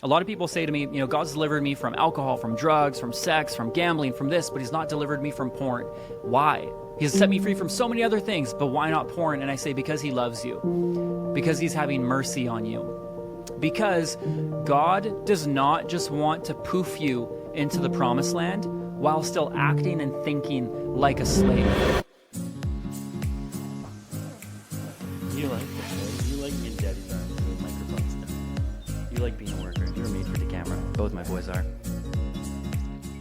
A lot of people say to me, God's delivered me from alcohol, from drugs, from sex, from gambling, from this, but he's not delivered me from porn. Why? He's set me free from so many other things, but why not porn? And I say, because he loves you, because he's having mercy on you, because God does not just want to poof you into the promised land while still acting and thinking like a slave. You like this, right? You like being daddy's arms with microphones. You like being a worker. You're made for the camera. Both my boys are.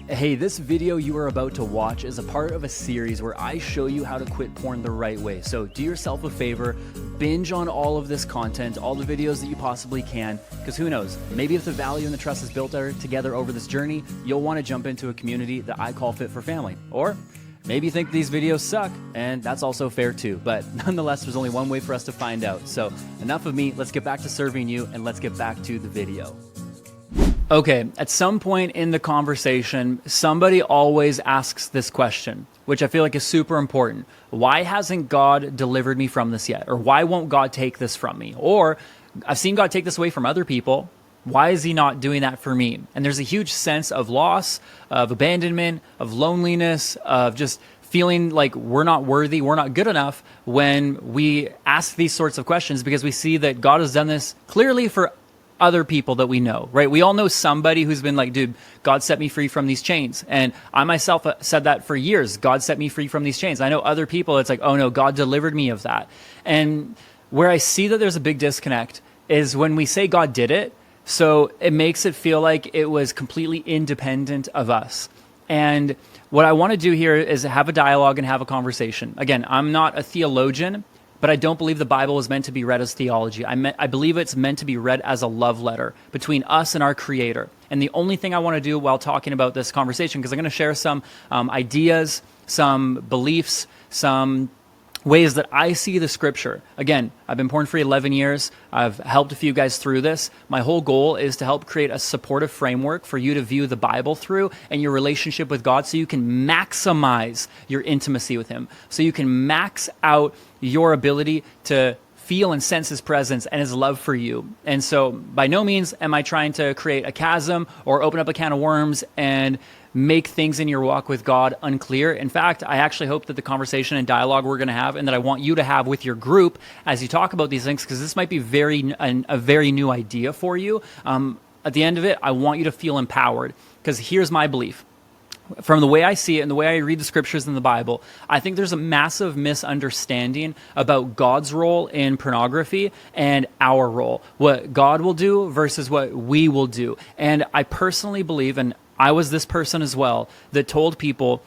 Hey, this video you are about to watch is a part of a series where I show you how to quit porn the right way. So do yourself a favor, binge on all of this content, all the videos that you possibly can, because who knows, maybe if the value and the trust is built together over this journey, you'll want to jump into a community that I call Fit for Family. Or maybe you think these videos suck, and that's also fair too. But nonetheless, there's only one way for us to find out. So enough of me, let's get back to serving you, and let's get back to the video. Okay, at some point in the conversation, somebody always asks this question, which I feel like is super important. Why hasn't God delivered me from this yet? Or why won't God take this from me? Or I've seen God take this away from other people. Why is he not doing that for me? And there's a huge sense of loss, of abandonment, of loneliness, of just feeling like we're not worthy, we're not good enough when we ask these sorts of questions, because we see that God has done this clearly for other people that we know, right? We all know somebody who's been like, dude, God set me free from these chains. And I myself said that for years. God set me free from these chains. I know other people, it's like, oh no, God delivered me of that. And where I see that there's a big disconnect is when we say God did it, so it makes it feel like it was completely independent of us. And what I want to do here is have a dialogue and have a conversation. Again, I'm not a theologian, but I don't believe the Bible is meant to be read as theology. I believe it's meant to be read as a love letter between us and our Creator. And the only thing I want to do while talking about this conversation, because I'm going to share some ideas, some beliefs, some ways that I see the scripture. Again, I've been porn-free 11 years. I've helped a few guys through this. My whole goal is to help create a supportive framework for you to view the Bible through and your relationship with God so you can maximize your intimacy with him. So you can max out your ability to feel and sense his presence and his love for you. And so by no means am I trying to create a chasm or open up a can of worms and make things in your walk with God unclear. In fact, I actually hope that the conversation and dialogue we're going to have and that I want you to have with your group as you talk about these things, because this might be a very new idea for you. At the end of it, I want you to feel empowered, because here's my belief. From the way I see it and the way I read the scriptures in the Bible, I think there's a massive misunderstanding about God's role in pornography and our role, what God will do versus what we will do. And I personally believe, and I was this person as well, that told people,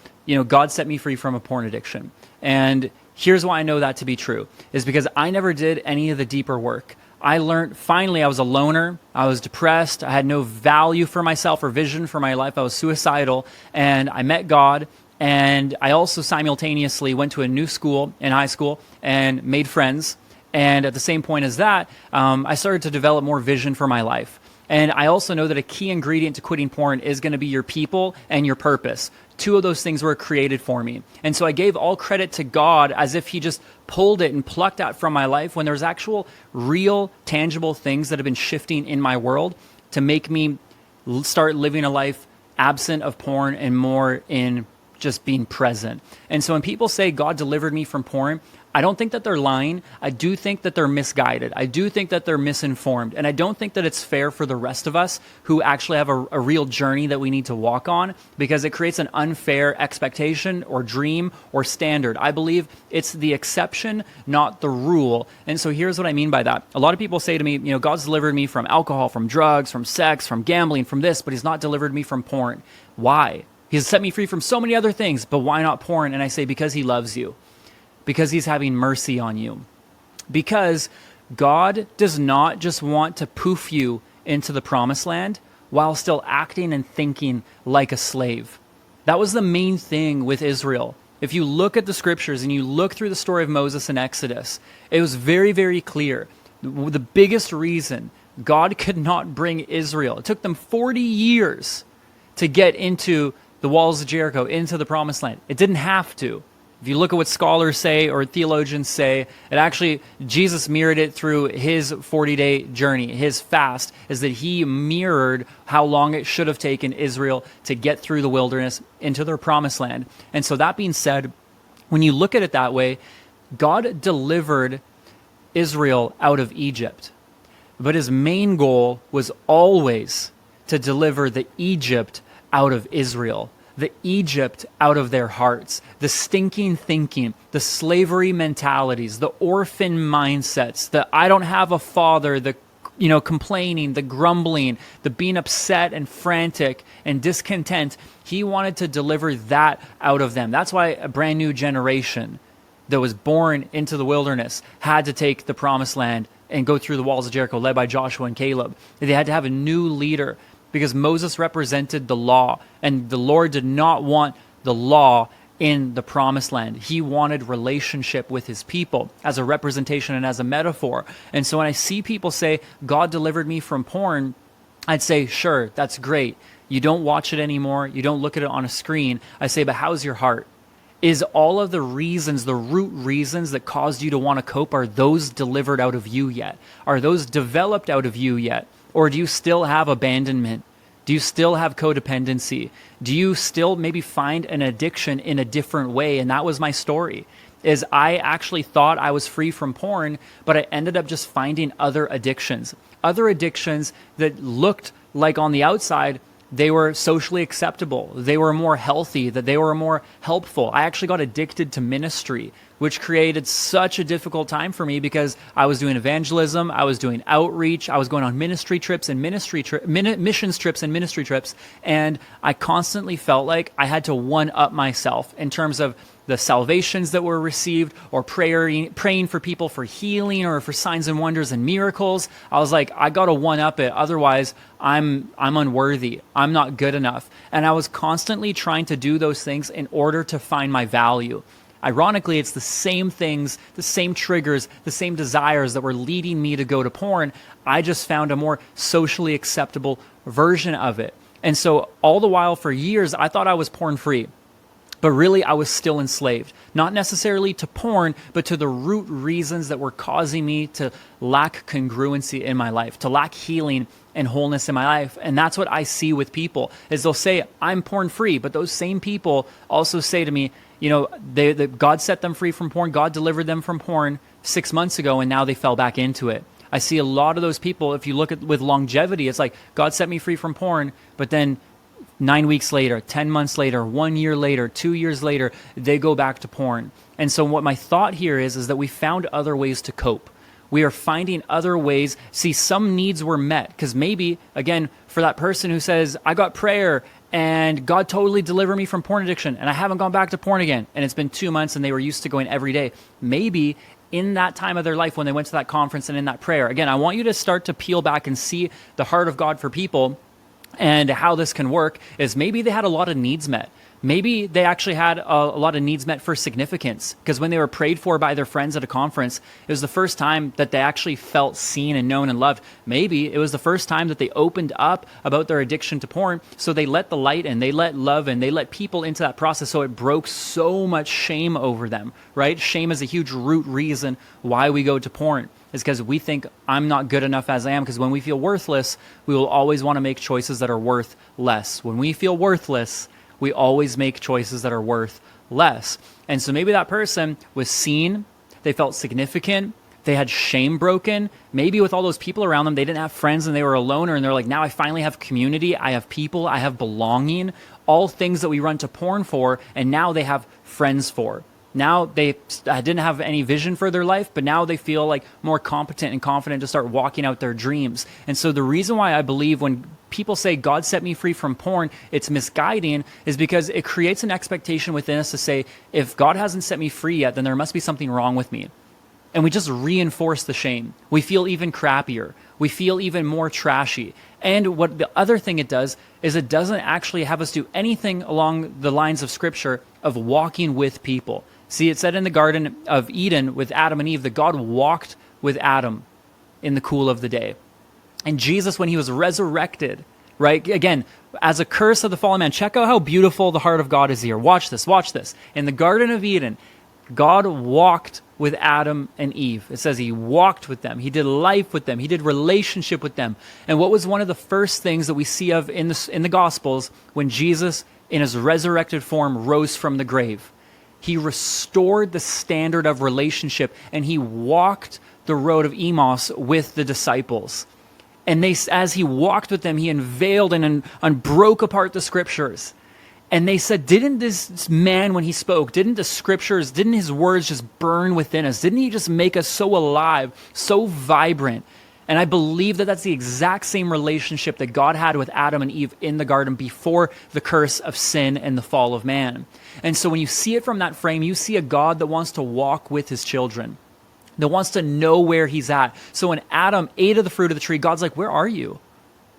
God set me free from a porn addiction. And here's why I know that to be true, is because I never did any of the deeper work. I learned, finally, I was a loner, I was depressed, I had no value for myself or vision for my life, I was suicidal, and I met God, and I also simultaneously went to a new school in high school and made friends, and at the same point as that, I started to develop more vision for my life. And I also know that a key ingredient to quitting porn is going to be your people and your purpose. Two of those things were created for me. And so I gave all credit to God as if he just pulled it and plucked that from my life when there's actual, real, tangible things that have been shifting in my world to make me start living a life absent of porn and more in just being present. And so when people say God delivered me from porn, I don't think that they're lying. I do think that they're misguided. I do think that they're misinformed. And I don't think that it's fair for the rest of us who actually have a real journey that we need to walk on, because it creates an unfair expectation or dream or standard. I believe it's the exception, not the rule. And so here's what I mean by that. A lot of people say to me, God's delivered me from alcohol, from drugs, from sex, from gambling, from this, but he's not delivered me from porn. Why? He's set me free from so many other things, but why not porn? And I say, because he loves you. Because he's having mercy on you. Because God does not just want to poof you into the promised land while still acting and thinking like a slave. That was the main thing with Israel. If you look at the scriptures and you look through the story of Moses in Exodus, it was very, very clear. The biggest reason God could not bring Israel, it took them 40 years to get into the walls of Jericho, into the promised land. It didn't have to. If you look at what scholars say or theologians say, it actually, Jesus mirrored it through his 40-day journey. His fast is that he mirrored how long it should have taken Israel to get through the wilderness into their promised land. And so that being said, when you look at it that way, God delivered Israel out of Egypt. But his main goal was always to deliver the Egypt out of Israel, the Egypt out of their hearts, the stinking thinking, the slavery mentalities, the orphan mindsets, the I don't have a father, the complaining, the grumbling, the being upset and frantic and discontent. He wanted to deliver that out of them. That's why a brand new generation that was born into the wilderness had to take the promised land and go through the walls of Jericho, led by Joshua and Caleb. They had to have a new leader because Moses represented the law, and the Lord did not want the law in the promised land. He wanted relationship with his people as a representation and as a metaphor. And so when I see people say, God delivered me from porn, I'd say, sure, that's great. You don't watch it anymore. You don't look at it on a screen. I say, but how's your heart? Is all of the reasons, the root reasons that caused you to want to cope, are those delivered out of you yet? Are those developed out of you yet? Or do you still have abandonment? Do you still have codependency? Do you still maybe find an addiction in a different way? And that was my story, is I actually thought I was free from porn, but I ended up just finding other addictions that looked like on the outside they were socially acceptable, they were more healthy, that they were more helpful. I actually got addicted to ministry, which created such a difficult time for me because I was doing evangelism, I was doing outreach, I was going on ministry trips and missions trips and ministry trips, and I constantly felt like I had to one-up myself in terms of the salvations that were received, or praying for people for healing or for signs and wonders and miracles. I was like, I got to one-up it. Otherwise, I'm unworthy. I'm not good enough. And I was constantly trying to do those things in order to find my value. Ironically, it's the same things, the same triggers, the same desires that were leading me to go to porn. I just found a more socially acceptable version of it. And so all the while for years, I thought I was porn-free. But really, I was still enslaved, not necessarily to porn, but to the root reasons that were causing me to lack congruency in my life, to lack healing and wholeness in my life. And that's what I see with people, is they'll say, I'm porn-free, but those same people also say to me, God set them free from porn, God delivered them from porn 6 months ago, and now they fell back into it. I see a lot of those people, if you look at with longevity, it's like, God set me free from porn, but then 9 weeks later, 10 months later, 1 year later, 2 years later, they go back to porn. And so what my thought here is that we found other ways to cope. We are finding other ways. See, some needs were met, because maybe, again, for that person who says, I got prayer and God totally delivered me from porn addiction and I haven't gone back to porn again, and it's been 2 months and they were used to going every day. Maybe in that time of their life when they went to that conference and in that prayer, again, I want you to start to peel back and see the heart of God for people. And how this can work is maybe they had a lot of needs met. Maybe they actually had a lot of needs met for significance, because when they were prayed for by their friends at a conference, it was the first time that they actually felt seen and known and loved. Maybe it was the first time that they opened up about their addiction to porn, so they let the light in, they let love in, they let people into that process, so it broke so much shame over them, right? Shame is a huge root reason why we go to porn, is because we think I'm not good enough as I am, because when we feel worthless, we will always want to make choices that are worth less. When we feel worthless, we always make choices that are worth less. And so maybe that person was seen, they felt significant, they had shame broken. Maybe with all those people around them, they didn't have friends and they were a loner, and they're like, now I finally have community, I have people, I have belonging, all things that we run to porn for, and now they have friends for. Now they didn't have any vision for their life, but now they feel like more competent and confident to start walking out their dreams. And so the reason why I believe when people say, God set me free from porn, it's misguiding, is because it creates an expectation within us to say, if God hasn't set me free yet, then there must be something wrong with me. And we just reinforce the shame. We feel even crappier. We feel even more trashy. And what the other thing it does is it doesn't actually have us do anything along the lines of Scripture of walking with people. See, it said in the Garden of Eden with Adam and Eve that God walked with Adam in the cool of the day. And Jesus, when he was resurrected, right? Again, as a curse of the fallen man, check out how beautiful the heart of God is here. Watch this, watch this. In the Garden of Eden, God walked with Adam and Eve. It says he walked with them. He did life with them. He did relationship with them. And what was one of the first things that we see of in the Gospels when Jesus, in his resurrected form, rose from the grave? He restored the standard of relationship, and he walked the road of Emmaus with the disciples. And as he walked with them, he unveiled and broke apart the scriptures. And they said, didn't this man, when he spoke, didn't the scriptures, didn't his words just burn within us? Didn't he just make us so alive, so vibrant? And I believe that that's the exact same relationship that God had with Adam and Eve in the garden before the curse of sin and the fall of man. And so when you see it from that frame, you see a God that wants to walk with his children, that wants to know where he's at. So when Adam ate of the fruit of the tree, God's like, where are you?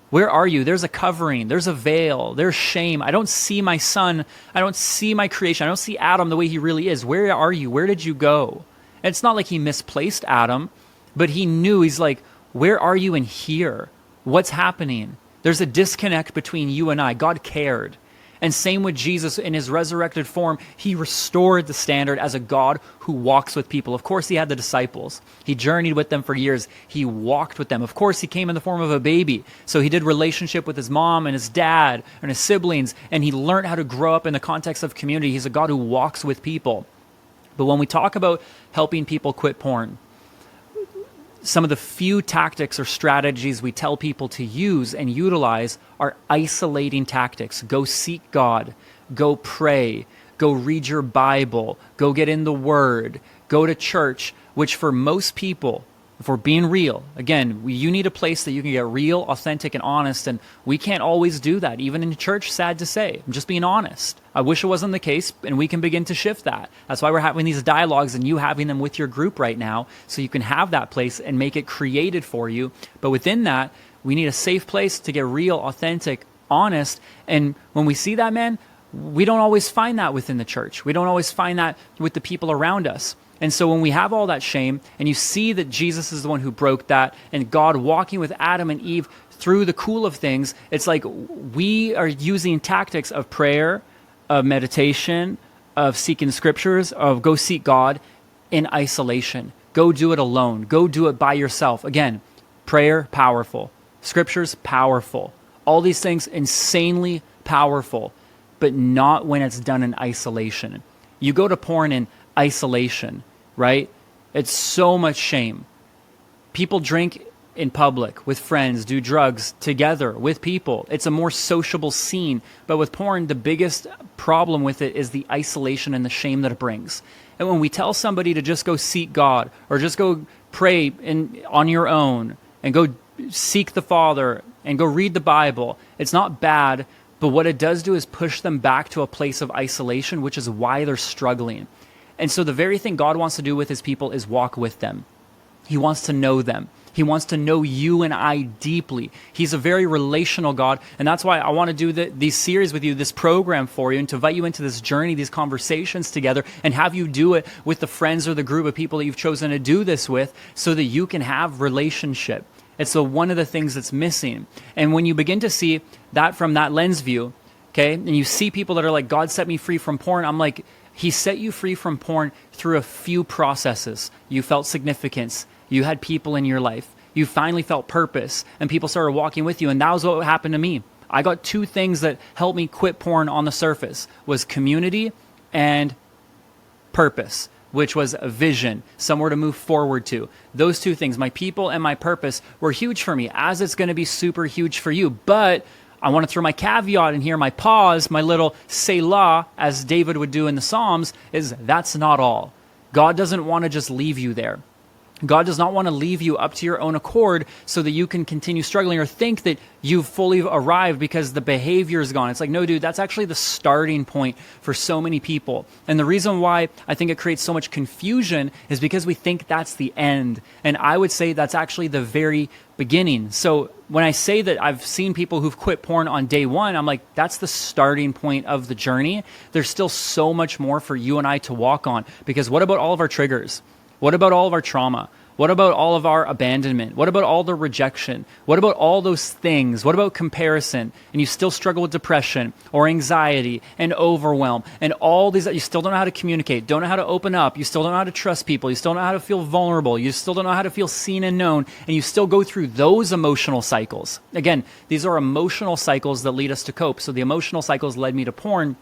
Where are you? There's a covering. There's a veil. There's shame. I don't see my son. I don't see my creation. I don't see Adam the way he really is. Where are you? Where did you go? And it's not like he misplaced Adam, but he knew. He's like, where are you in here? What's happening? There's a disconnect between you and I. God cared. And same with Jesus in his resurrected form. He restored the standard as a God who walks with people. Of course, he had the disciples. He journeyed with them for years. He walked with them. Of course, he came in the form of a baby. So he did relationship with his mom and his dad and his siblings. And he learned how to grow up in the context of community. He's a God who walks with people. But when we talk about helping people quit porn, some of the few tactics or strategies we tell people to use and utilize are isolating tactics. Go seek God, go pray, go read your Bible, go get in the Word, go to church, which for most people, if we're being real, again, you need a place that you can get real, authentic, and honest, and we can't always do that, even in church, sad to say. I'm just being honest. I wish it wasn't the case, and we can begin to shift that. That's why we're having these dialogues and you having them with your group right now, so you can have that place and make it created for you. But within that, we need a safe place to get real, authentic, honest, and when we see that, man, we don't always find that within the church. We don't always find that with the people around us. And so when we have all that shame and you see that Jesus is the one who broke that and God walking with Adam and Eve through the cool of things, it's like we are using tactics of prayer, of meditation, of seeking scriptures, of go seek God in isolation. Go do it alone. Go do it by yourself. Again, prayer, powerful. Scriptures, powerful. All these things, insanely powerful, but not when it's done in isolation. You go to porn in isolation, right? It's so much shame. People drink in public with friends, do drugs together with people. It's a more sociable scene. But with porn, the biggest problem with it is the isolation and the shame that it brings. And when we tell somebody to just go seek God or just go pray on your own and go seek the Father and go read the Bible, it's not bad. But what it does do is push them back to a place of isolation, which is why they're struggling. And so the very thing God wants to do with his people is walk with them. He wants to know them. He wants to know you and I deeply. He's a very relational God. And that's why I want to do these series with you, this program for you, and to invite you into this journey, these conversations together, and have you do it with the friends or the group of people that you've chosen to do this with so that you can have relationship. It's so one of the things that's missing. And when you begin to see that from that lens view, okay, and you see people that are like, God set me free from porn, I'm like, he set you free from porn through a few processes. You felt significance. You had people in your life. You finally felt purpose, and people started walking with you. And that was what happened to me. I got two things that helped me quit porn on the surface, was community and purpose, which was a vision, somewhere to move forward to. Those two things, my people and my purpose, were huge for me, as it's going to be super huge for you. But I want to throw my caveat in here, my pause, my little Selah, as David would do in the Psalms, is that's not all. God doesn't want to just leave you there. God does not want to leave you up to your own accord so that you can continue struggling or think that you've fully arrived because the behavior is gone. It's like, no, dude, that's actually the starting point for so many people. And the reason why I think it creates so much confusion is because we think that's the end. And I would say that's actually the very beginning. So when I say that I've seen people who've quit porn on day one, I'm like, that's the starting point of the journey. There's still so much more for you and I to walk on, because what about all of our triggers? What about all of our trauma? What about all of our abandonment? What about all the rejection? What about all those things? What about comparison? And you still struggle with depression or anxiety and overwhelm and all these that you still don't know how to communicate, don't know how to open up, you still don't know how to trust people, you still don't know how to feel vulnerable, you still don't know how to feel seen and known, and you still go through those emotional cycles. Again, these are emotional cycles that lead us to cope. So the emotional cycles led me to porn.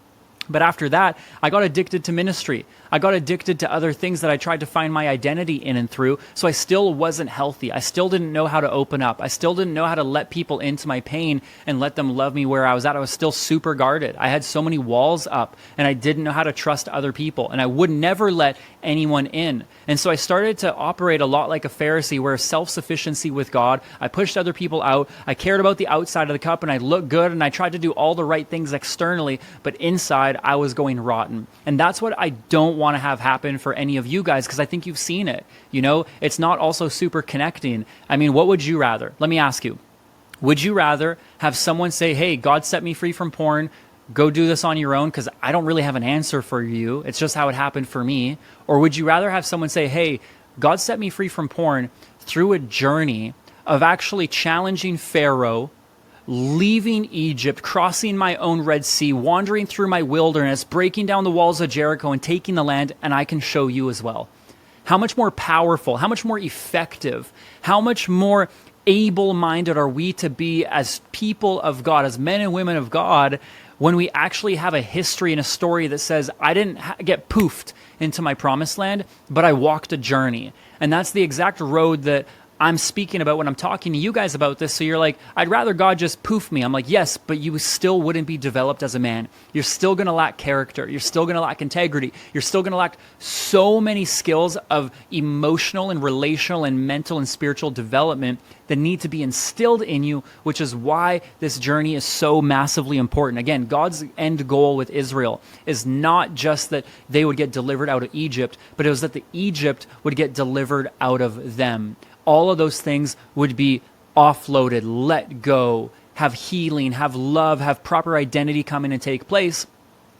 But after that, I got addicted to ministry. I got addicted to other things that I tried to find my identity in and through. So I still wasn't healthy. I still didn't know how to open up. I still didn't know how to let people into my pain and let them love me where I was at. I was still super guarded. I had so many walls up and I didn't know how to trust other people. And I would never let anyone in. And so I started to operate a lot like a Pharisee, where self-sufficiency with God, I pushed other people out. I cared about the outside of the cup and I looked good and I tried to do all the right things externally, but inside I was going rotten. And that's what I don't want to have happen for any of you guys, because I think you've seen it. You know, it's not also super connecting. I mean, what would you rather? Let me ask you. Would you rather have someone say, hey, God set me free from porn, go do this on your own, because I don't really have an answer for you. It's just how it happened for me. Or would you rather have someone say, hey, God set me free from porn through a journey of actually challenging Pharaoh, leaving Egypt, crossing my own Red Sea, wandering through my wilderness, breaking down the walls of Jericho and taking the land, and I can show you as well. How much more powerful, how much more effective, how much more able-minded are we to be as people of God, as men and women of God, when we actually have a history and a story that says, I didn't get poofed into my promised land, but I walked a journey. And that's the exact road that I'm speaking about when I'm talking to you guys about this. So you're like, I'd rather God just poof me. I'm like, yes, but you still wouldn't be developed as a man. You're still going to lack character. You're still going to lack integrity. You're still going to lack so many skills of emotional and relational and mental and spiritual development that need to be instilled in you, which is why this journey is so massively important. Again, God's end goal with Israel is not just that they would get delivered out of Egypt, but it was that the Egypt would get delivered out of them. All of those things would be offloaded, let go, have healing, have love, have proper identity come in and take place.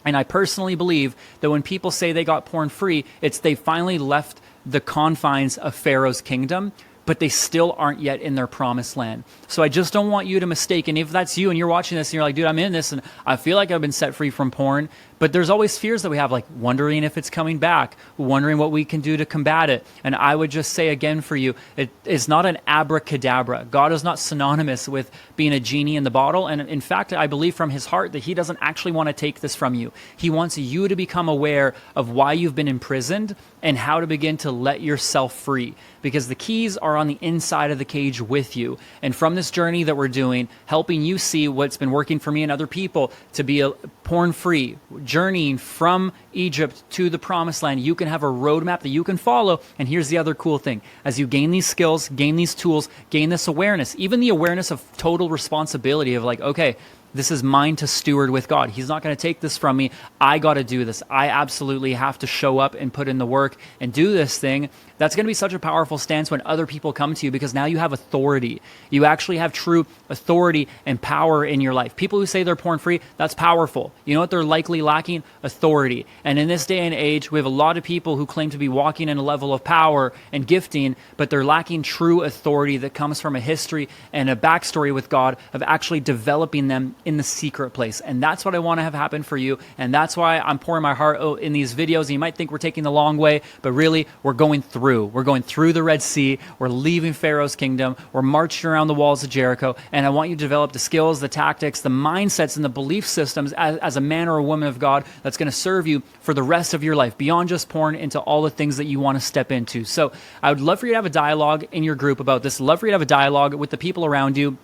And I personally believe that when people say they got porn free, it's they finally left the confines of Pharaoh's kingdom, but they still aren't yet in their promised land. So I just don't want you to mistake. And if that's you and you're watching this and you're like, dude, I'm in this and I feel like I've been set free from porn, but there's always fears that we have, like wondering if it's coming back, wondering what we can do to combat it. And I would just say again for you, it is not an abracadabra. God is not synonymous with being a genie in the bottle. And in fact, I believe from his heart that he doesn't actually want to take this from you. He wants you to become aware of why you've been imprisoned and how to begin to let yourself free, because the keys are on the inside of the cage with you. And from this journey that we're doing, helping you see what's been working for me and other people to be a porn-free, journeying from Egypt to the promised land, you can have a roadmap that you can follow. And here's the other cool thing. As you gain these skills, gain these tools, gain this awareness, even the awareness of total responsibility of like, okay, this is mine to steward with God. He's not going to take this from me. I got to do this. I absolutely have to show up and put in the work and do this thing. That's going to be such a powerful stance when other people come to you, because now you have authority. You actually have true authority and power in your life. People who say they're porn free, that's powerful. You know what they're likely lacking? Authority. And in this day and age, we have a lot of people who claim to be walking in a level of power and gifting, but they're lacking true authority that comes from a history and a backstory with God of actually developing them in the secret place. And that's what I want to have happen for you. And that's why I'm pouring my heart out in these videos. And you might think we're taking the long way, but really we're going through. We're going through the Red Sea. We're leaving Pharaoh's kingdom. We're marching around the walls of Jericho. And I want you to develop the skills, the tactics, the mindsets, and the belief systems as a man or a woman of God that's going to serve you for the rest of your life, beyond just porn, into all the things that you want to step into. So I would love for you to have a dialogue in your group about this. Love for you to have a dialogue with the people around you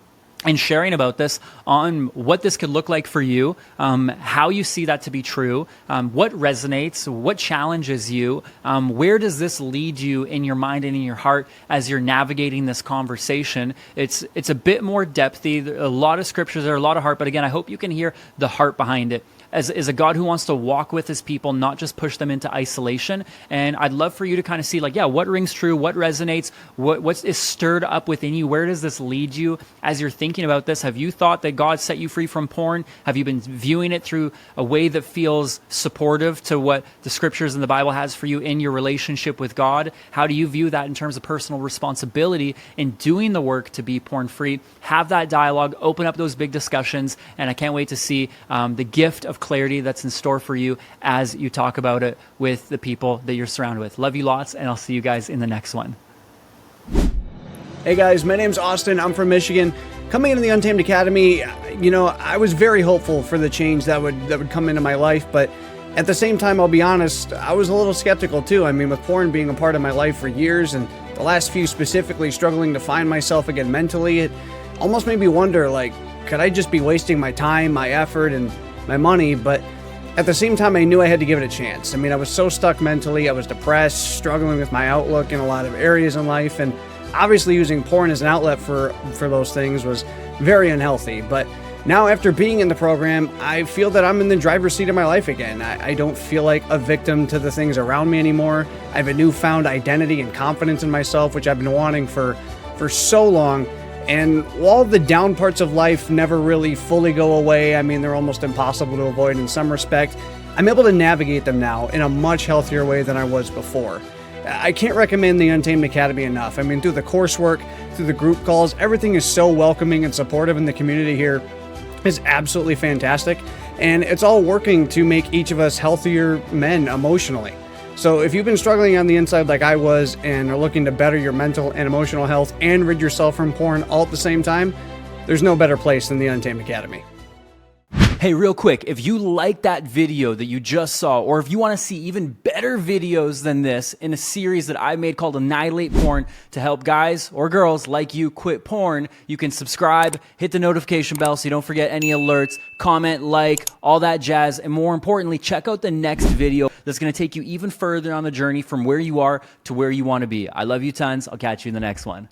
and sharing about this on what this could look like for you, how you see that to be true, what resonates, what challenges you, where does this lead you in your mind and in your heart as you're navigating this conversation. It's a bit more depthy, a lot of scriptures there, a lot of heart, but again, I hope you can hear the heart behind it. is a God who wants to walk with his people, not just push them into isolation. And I'd love for you to kind of see, like, yeah, what rings true, what resonates, what is stirred up within you, where does this lead you as you're thinking about this? Have you thought that God set you free from porn? Have you been viewing it through a way that feels supportive to what the scriptures and the Bible has for you in your relationship with God? How do you view that in terms of personal responsibility in doing the work to be porn free? Have that dialogue, open up those big discussions, and I can't wait to see the gift of clarity that's in store for you as you talk about it with the people that you're surrounded with. Love you lots, and I'll see you guys in the next one. Hey guys, my name's Austin. I'm from Michigan. Coming into the Untamed Academy, you know, I was very hopeful for the change that would come into my life, but at the same time, I'll be honest, I was a little skeptical too. I mean, with porn being a part of my life for years, and the last few specifically struggling to find myself again mentally, it almost made me wonder, like, could I just be wasting my time, my effort, and my money? But at the same time, I knew I had to give it a chance. I mean, I was so stuck mentally. I was depressed, struggling with my outlook in a lot of areas in life, and obviously using porn as an outlet for those things was very unhealthy. But now, after being in the program, I feel that I'm in the driver's seat of my life again. I don't feel like a victim to the things around me anymore. I have a newfound identity and confidence in myself, which I've been wanting for so long. And while the down parts of life never really fully go away, I mean, they're almost impossible to avoid in some respect, I'm able to navigate them now in a much healthier way than I was before. I can't recommend the Untamed Academy enough. I mean, through the coursework, through the group calls, everything is so welcoming and supportive, and the community here is absolutely fantastic. And it's all working to make each of us healthier men emotionally. So if you've been struggling on the inside like I was and are looking to better your mental and emotional health and rid yourself from porn all at the same time, there's no better place than the Untamed Academy. Hey, real quick, if you like that video that you just saw, or if you want to see even better videos than this in a series that I made called Annihilate Porn to help guys or girls like you quit porn, you can subscribe, hit the notification bell so you don't forget any alerts, comment, like, all that jazz, and more importantly, check out the next video that's going to take you even further on the journey from where you are to where you want to be. I love you tons. I'll catch you in the next one.